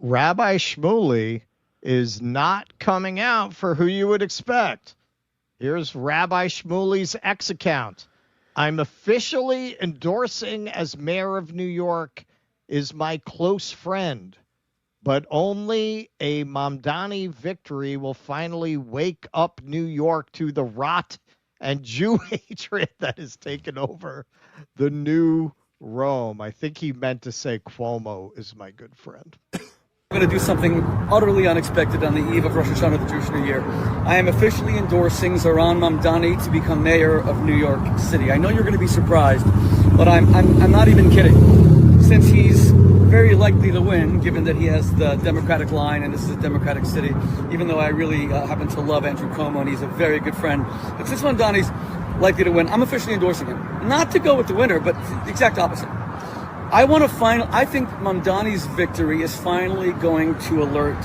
Rabbi Shmuley is not coming out for who you would expect. Here's Rabbi Shmuley's X account. I'm officially endorsing as mayor of New York is my close friend, but only a Mamdani victory will finally wake up New York to the rot and Jew hatred that has taken over the new Rome. I think he meant to say Cuomo is my good friend. I'm going to do something utterly unexpected on the eve of Rosh Hashanah, the Jewish New Year. I am officially endorsing Zohran Mamdani to become mayor of New York City. I know you're going to be surprised, but I'm not even kidding. Since he's very likely to win, given that he has the Democratic line and this is a Democratic city, even though I really happen to love Andrew Cuomo and he's a very good friend. But since Mamdani's likely to win, I'm officially endorsing him. Not to go with the winner, but the exact opposite. I think Mamdani's victory is finally going to alert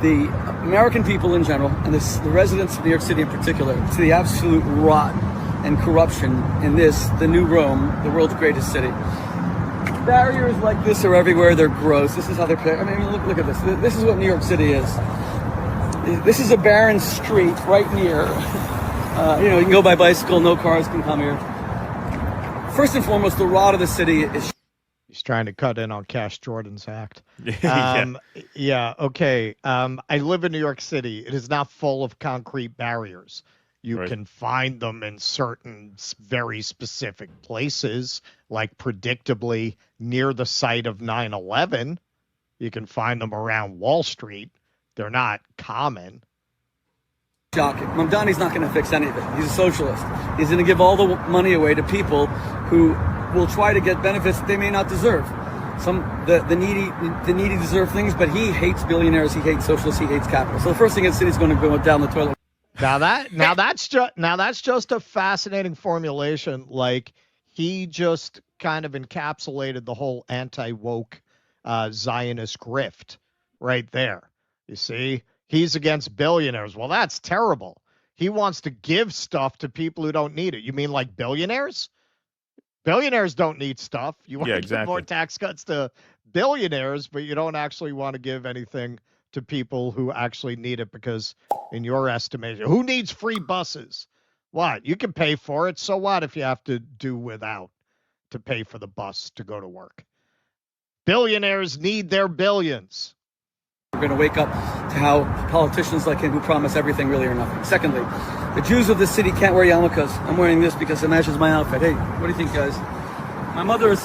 the American people in general, and the residents of New York City in particular, to the absolute rot and corruption in the new Rome, the world's greatest city. Barriers like this are everywhere. They're gross. This is how they're. I mean, look at this. This is what New York City is. This is a barren street right near. You can go by bicycle. No cars can come here. First and foremost, the rot of the city is. He's trying to cut in on Cash Jordan's act. Yeah. Okay. I live in New York City. It is not full of concrete barriers. You Right. can find them in certain very specific places, like predictably near the site of 9/11. You can find them around Wall Street. They're not common. Shocking. Mamdani's not going to fix any of it. He's a socialist. He's going to give all the money away to people who will try to get benefits that they may not deserve. The needy deserve things, but he hates billionaires, he hates socialists, he hates capital. So the first thing in the city is going to go down the toilet. Now that's just a fascinating formulation. Like, he just kind of encapsulated the whole anti-woke Zionist grift right there. You see, he's against billionaires. Well, that's terrible. He wants to give stuff to people who don't need it. You mean like billionaires? Billionaires don't need stuff. You want to give more tax cuts to billionaires, but you don't actually want to give anything to people who actually need it, because in your estimation, who needs free buses? What? You can pay for it. So what if you have to do without to pay for the bus to go to work? Billionaires need their billions. We're going to wake up to how politicians like him who promise everything really are nothing. Secondly, the Jews of this city can't wear yarmulkes. I'm wearing this because it matches my outfit. Hey, what do you think, guys? My mother is...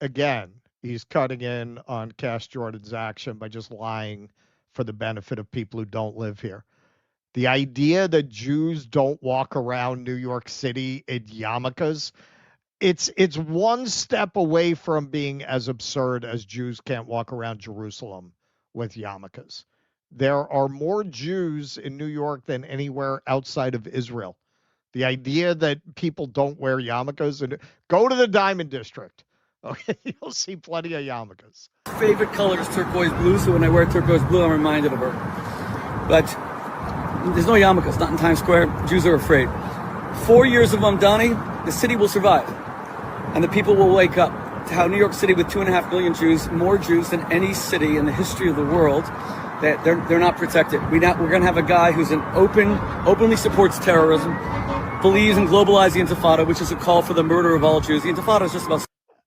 Again, he's cutting in on Cash Jordan's action by just lying for the benefit of people who don't live here. The idea that Jews don't walk around New York City in yarmulkes, it's one step away from being as absurd as Jews can't walk around Jerusalem with yarmulkes. There are more Jews in New York than anywhere outside of Israel. The idea that people don't wear yarmulkes, and go to the Diamond District. Okay, you'll see plenty of yarmulkes. Favorite color is turquoise blue, so when I wear turquoise blue, I'm reminded of her. But there's no yarmulkes, not in Times Square. Jews are afraid. 4 years of Mamdani, the city will survive. And the people will wake up to how New York City, with 2.5 million Jews, more Jews than any city in the history of the world, that they're not protected. We're going to have a guy who's openly supports terrorism, believes in globalizing the Intifada, which is a call for the murder of all Jews. The Intifada is just about...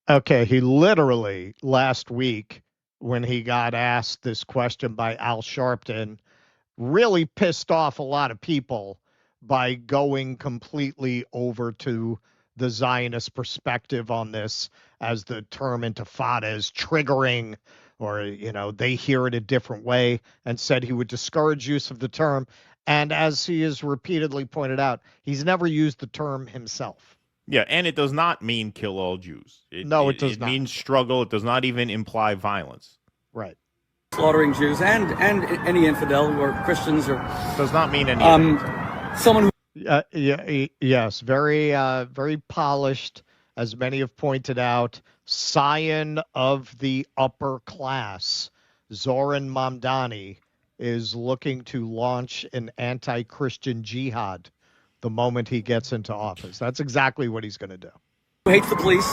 Okay, he literally, last week, when he got asked this question by Al Sharpton, really pissed off a lot of people by going completely over to the Zionist perspective on this, as the term Intifada is triggering, or, they hear it a different way, and said he would discourage use of the term. And as he has repeatedly pointed out, he's never used the term himself. Yeah, and it does not mean kill all Jews. It does not. It means struggle. It does not even imply violence. Right. Slaughtering Jews and any infidel or Christians or... Does not mean any someone who... Yes, very polished, as many have pointed out, scion of the upper class. Zohran Mamdani is looking to launch an anti-Christian jihad the moment he gets into office. That's exactly what he's going to do. hates the police,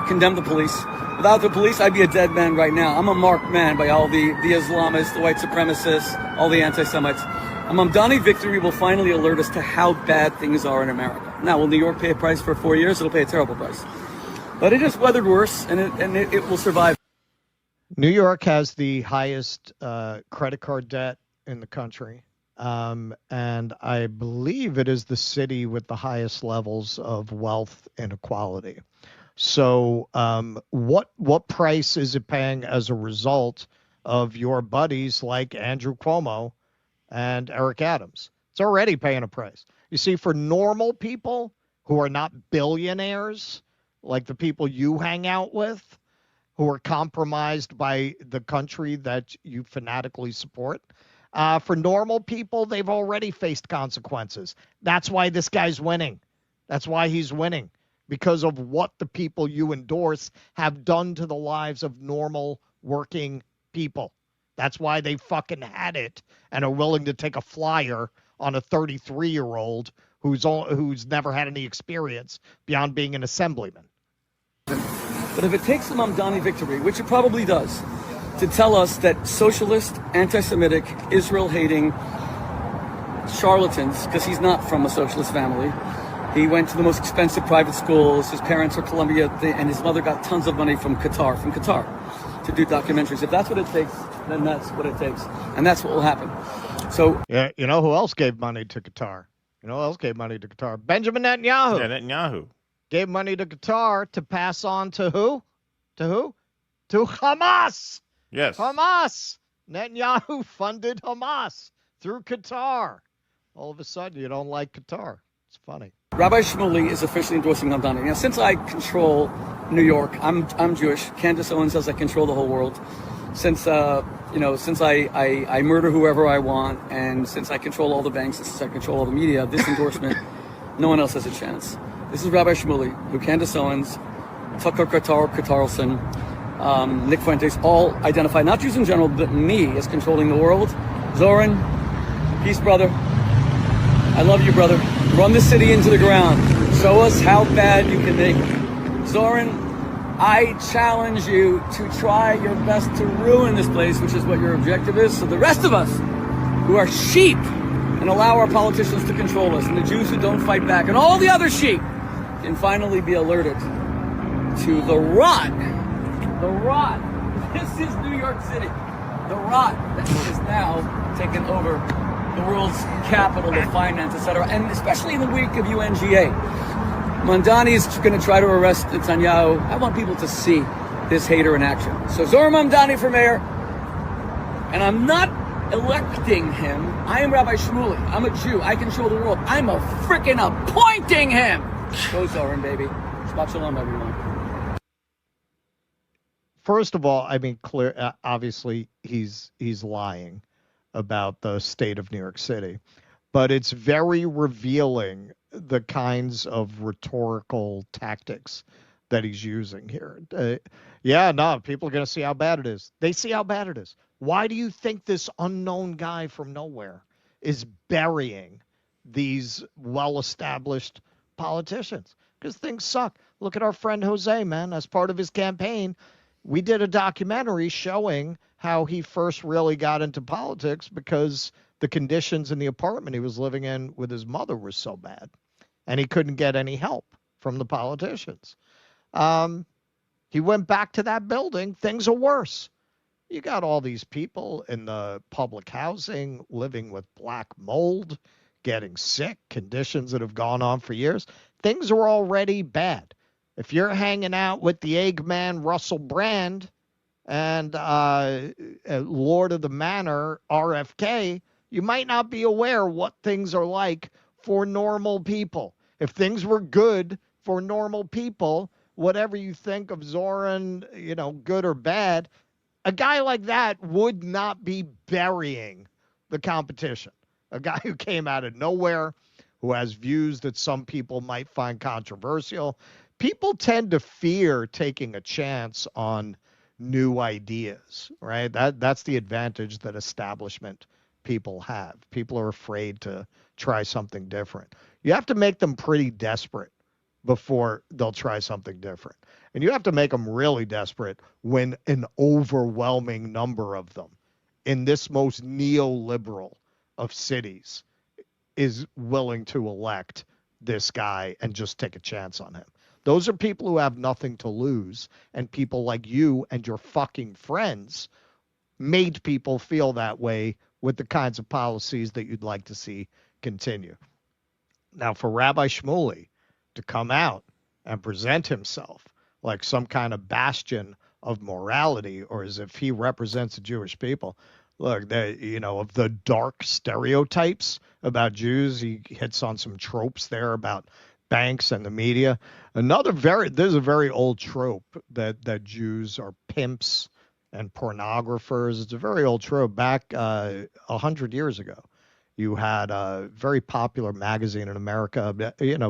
condemn the police. Without the police, I'd be a dead man right now. I'm a marked man by all the Islamists, the white supremacists, all the anti-Semites. A Mamdani victory will finally alert us to how bad things are in America. Now, will New York pay a price for 4 years? It'll pay a terrible price. But it has weathered worse, and it will survive. New York has the highest credit card debt in the country. And I believe it is the city with the highest levels of wealth inequality. So what price is it paying as a result of your buddies like Andrew Cuomo and Eric Adams? It's already paying a price. You see, for normal people who are not billionaires, like the people you hang out with, who are compromised by the country that you fanatically support, for normal people, they've already faced consequences. That's why this guy's winning. That's why he's winning, because of what the people you endorse have done to the lives of normal working people. That's why they fucking had it and are willing to take a flyer on a 33-year-old who's never had any experience beyond being an assemblyman. But if it takes the Mamdani victory, which it probably does, to tell us that socialist, anti-Semitic, Israel-hating charlatans, because he's not from a socialist family, he went to the most expensive private schools, his parents are Columbia, and his mother got tons of money from Qatar, to do documentaries. If that's what it takes, then that's what it takes. And that's what will happen. So, yeah, you know who else gave money to Qatar? Benjamin Netanyahu. Yeah, Netanyahu gave money to Qatar to pass on to who? To Hamas. Yes. Hamas. Netanyahu funded Hamas through Qatar. All of a sudden, you don't like Qatar. It's funny. Rabbi Shmuley is officially endorsing Mamdani. Now, since I control New York, I'm Jewish. Candace Owens says I control the whole world. Since I murder whoever I want, and since I control all the banks, and since I control all the media, this endorsement, no one else has a chance. This is Rabbi Shmuley, who Candace Owens, Tucker Carlson, Nick Fuentes, all identify, not Jews in general, but me as controlling the world. Zoran, peace, brother. I love you, brother. Run the city into the ground. Show us how bad you can make it. Zoran, I challenge you to try your best to ruin this place, which is what your objective is, so the rest of us who are sheep and allow our politicians to control us, and the Jews who don't fight back, and all the other sheep, can finally be alerted to the rot. The rot. This is New York City. The rot that is now taken over the world's capital of finance, etc., and especially in the week of UNGA. Mamdani is going to try to arrest Netanyahu. I want people to see this hater in action. So Zohar Mamdani for mayor, and I'm not electing him. I am Rabbi Shmuley. I'm a Jew. I control the world. I'm a freaking appointing him. Go Zoran, baby. Shabbat shalom, everyone. First of all, I mean, clear. Obviously, he's lying about the state of New York City, but it's very revealing the kinds of rhetorical tactics that he's using here. People are going to see how bad it is. They see how bad it is. Why do you think this unknown guy from nowhere is burying these well-established politicians? Because things suck. Look at our friend Jose, man. As part of his campaign, we did a documentary showing how he first really got into politics because the conditions in the apartment he was living in with his mother were so bad, and he couldn't get any help from the politicians. He went back to that building. Things are worse. You got all these people in the public housing living with black mold, getting sick, conditions that have gone on for years. Things are already bad. If you're hanging out with the Eggman Russell Brand and Lord of the Manor RFK, you might not be aware what things are like for normal people. If things were good for normal people, whatever you think of Zoran, good or bad, a guy like that would not be burying the competition. A guy who came out of nowhere, who has views that some people might find controversial. People tend to fear taking a chance on new ideas, right? That's the advantage that establishment people have. People are afraid to try something different. You have to make them pretty desperate before they'll try something different. And you have to make them really desperate when an overwhelming number of them in this most neoliberal of cities is willing to elect this guy and just take a chance on him. Those are people who have nothing to lose, and people like you and your fucking friends made people feel that way with the kinds of policies that you'd like to see continue. Now, for Rabbi Shmuley to come out and present himself like some kind of bastion of morality, or as if he represents the Jewish people, look, of the dark stereotypes about Jews, he hits on some tropes there about banks and the media. There's a very old trope that Jews are pimps and pornographers. It's a very old trope. Back 100 years ago, you had a very popular magazine in America,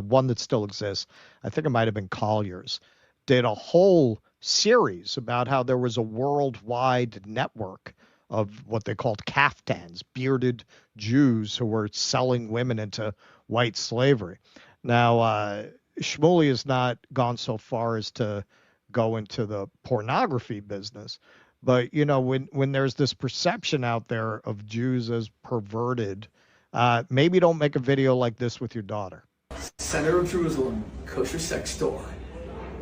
one that still exists. I think it might have been Collier's. Did a whole series about how there was a worldwide network of what they called kaftans, bearded Jews who were selling women into white slavery. Now, Shmuley has not gone so far as to go into the pornography business, but when there's this perception out there of Jews as perverted, maybe don't make a video like this with your daughter. Center of Jerusalem, kosher sex store.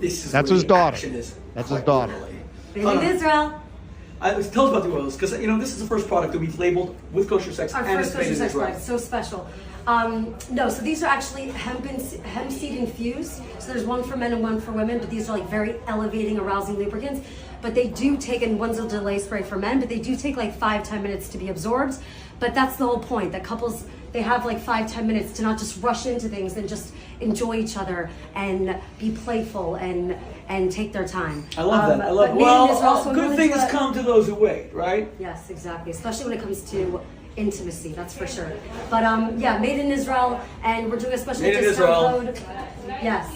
That's his daughter. That's his daughter. Made in Israel. Tell us about the oils, because this is the first product that we've labeled with kosher sex. Our first kosher sex product, so special. No, so these are actually hemp seed infused. So there's one for men and one for women, but these are like very elevating, arousing lubricants. But they do take, and one's a delay spray for men, but they do take like 5-10 minutes to be absorbed. But that's the whole point, that couples, they have like 5-10 minutes to not just rush into things and just enjoy each other and be playful and take their time. I love that. I love it. Good things come to those who wait, right? Yes, exactly. Especially when it comes to intimacy, that's for sure. But made in Israel, and we're doing a special discount code. Yes.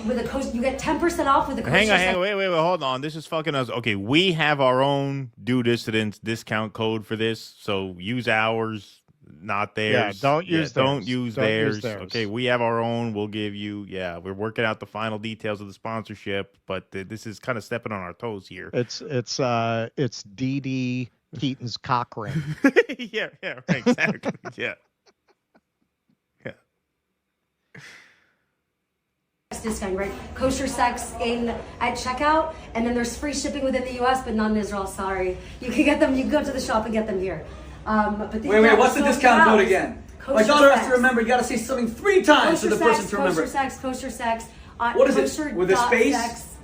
With a coach, you get 10% off with a coach. Hang on, wait, hold on. This is fucking us. Okay, we have our own Do Dissidents discount code for this, so use ours, not theirs. Yeah, don't use theirs. Okay, we have our own. We'll give you. Yeah, we're working out the final details of the sponsorship, but this is kind of stepping on our toes here. It's D.D. Keaton's cock ring. yeah, exactly. Yeah. Discount, right? Kosher sex at checkout, and then there's free shipping within the U.S., but not in Israel. Sorry, you can get them. You can go to the shop and get them here. But wait, what's the discount code again? My daughter has to remember. You got to say something 3 times for the person to remember. Kosher sex. What is it? With a space? Sex.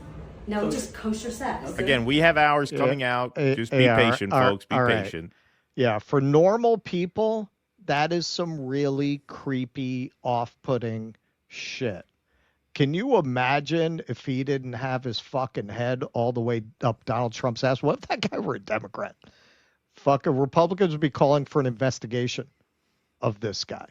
No, just kosher sex. Okay. Again, we have ours coming out. Just be patient, folks. Be patient. Yeah, for normal people, that is some really creepy, off-putting shit. Can you imagine if he didn't have his fucking head all the way up Donald Trump's ass? What if that guy were a Democrat? Fucking Republicans would be calling for an investigation of this guy.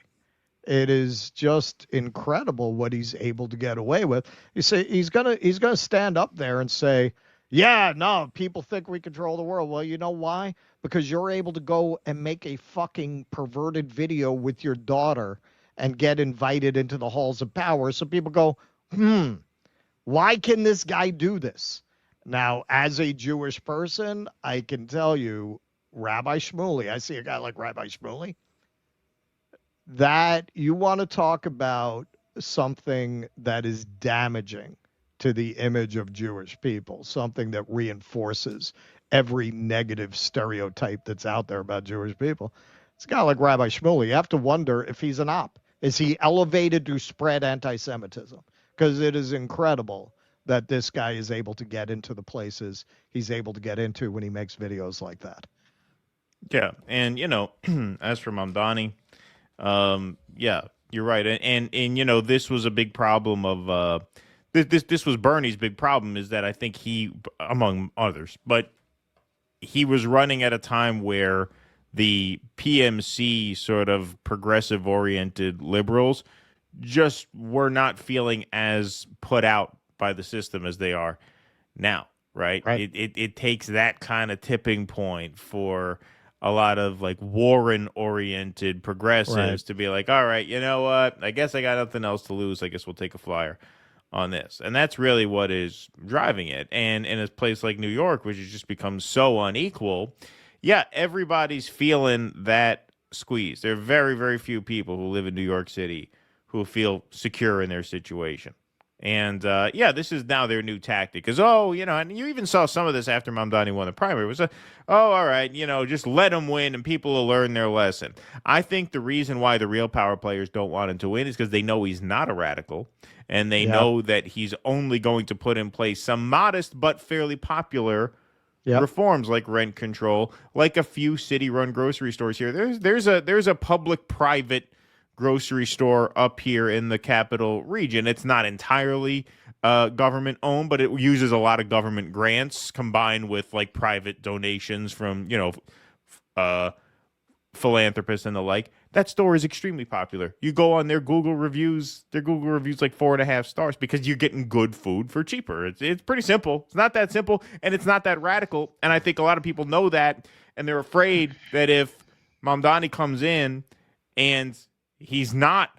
It is just incredible what he's able to get away with. You say he's gonna stand up there and say, yeah, no, people think we control the world. Well, you know why? Because you're able to go and make a fucking perverted video with your daughter and get invited into the halls of power. So people go, why can this guy do this? Now, as a Jewish person, I can tell you, Rabbi Shmuley, I see a guy like Rabbi Shmuley, that you want to talk about something that is damaging to the image of Jewish people, something that reinforces every negative stereotype that's out there about Jewish people. It's a guy like Rabbi Shmuley. You have to wonder if he's an op. Is he elevated to spread anti-Semitism? Because it is incredible that this guy is able to get into the places he's able to get into when he makes videos like that. Yeah, and as for Mamdani, yeah, you're right, and this was a big problem of this was Bernie's big problem, is that I think he, among others, but he was running at a time where the PMC sort of progressive-oriented liberals just were not feeling as put out by the system as they are now, right? It takes that kind of tipping point for a lot of like Warren-oriented progressives Right. to be like, all right, you know what? I guess I got nothing else to lose. I guess we'll take a flyer on this. And that's really what is driving it. And in a place like New York, which has just become so unequal, yeah, everybody's feeling that squeeze. There are very, very few people who live in New York City who feel secure in their situation. And yeah, this is now their new tactic. Because, oh, you know, and you even saw some of this after Mamdani won the primary. It was oh, all right, you know, just let him win and people will learn their lesson. I think the reason why the real power players don't want him to win is because they know he's not a radical. And they Yep. know that he's only going to put in place some modest but fairly popular Yep. reforms like rent control, like a few city-run grocery stores here. There's a public-private grocery store up here in the capital region. It's not entirely government owned, but it uses a lot of government grants combined with like private donations from, you know, philanthropists and the like. That store is extremely popular. You go on their Google reviews like 4.5 stars because you're getting good food for cheaper. It's pretty simple. It's not that simple and it's not that radical. And I think a lot of people know that, and they're afraid that if Mamdani comes in and he's not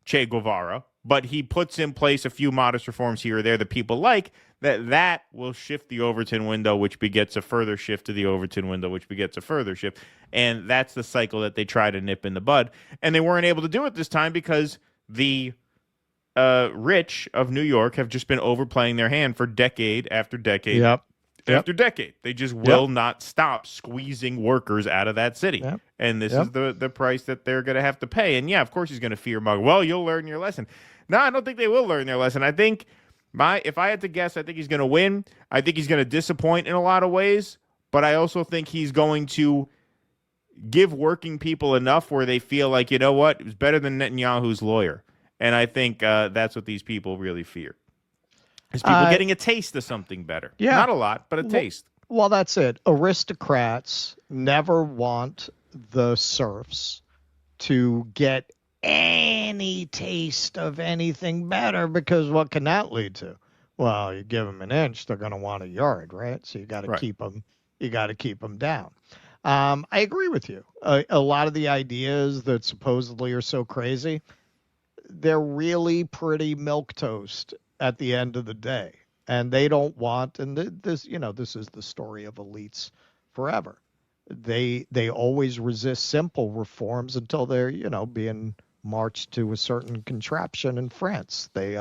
Che Guevara, but he puts in place a few modest reforms here or there that people like, that will shift the Overton window, which begets a further shift to the Overton window, which begets a further shift. And that's the cycle that they try to nip in the bud. And they weren't able to do it this time because the rich of New York have just been overplaying their hand for decade after decade Yep. after decade. They just will not stop squeezing workers out of that city. Yep. And this is the price that they're going to have to pay. And yeah, of course he's going to fear mug. Well, you'll learn your lesson. No, I don't think they will learn their lesson. I think if I had to guess, I think he's going to win. I think he's going to disappoint in a lot of ways, but I also think he's going to give working people enough where they feel like, you know what, it was better than Netanyahu's lawyer. And I think that's what these people really fear. Is people getting a taste of something better. Yeah. Not a lot, but a taste. Well, that's it. Aristocrats never want the serfs to get any taste of anything better, because what can that lead to? Well, you give them an inch, they're going to want a yard, right? So you got to keep them. You got to keep them down. I agree with you. A lot of the ideas that supposedly are so crazy, they're really pretty milquetoast at the end of the day, and they don't want. And this is the story of elites forever. They always resist simple reforms until they're being marched to a certain contraption in France. They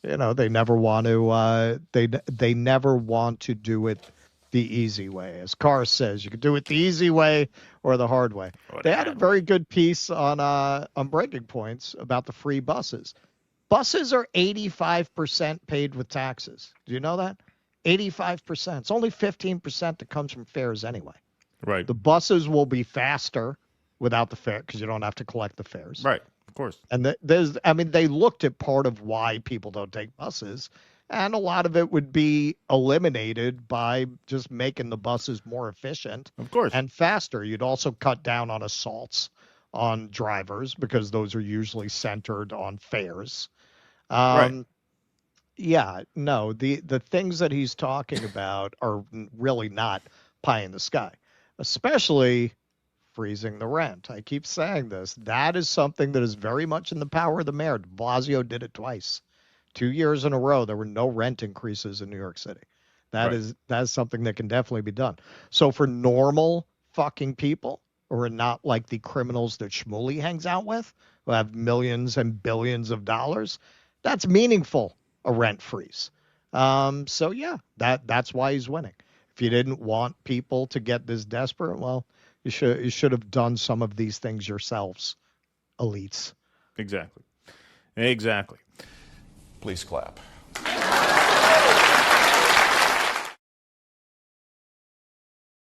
never want to they never want to do it the easy way. As Carr says, you can do it the easy way or the hard way. They had a very good piece on Breaking Points about the free buses. Buses are 85% paid with taxes. Do you know that? 85%. It's only 15% that comes from fares anyway. Right. The buses will be faster without the fare because you don't have to collect the fares. Right. Of course. And they looked at part of why people don't take buses, and a lot of it would be eliminated by just making the buses more efficient, of course, and faster. You'd also cut down on assaults on drivers because those are usually centered on fares. Right. Yeah, no, the things that he's talking about are really not pie in the sky, especially freezing the rent. I keep saying this. That is something that is very much in the power of the mayor. De Blasio did it twice. 2 years in a row, there were no rent increases in New York City. That is something that can definitely be done. So for normal fucking people, who are not like the criminals that Shmuley hangs out with, who have millions and billions of dollars, that's meaningful, a rent freeze. So yeah, that's why he's winning. If you didn't want people to get this desperate, well, you should have done some of these things yourselves, elites. Exactly. Please clap.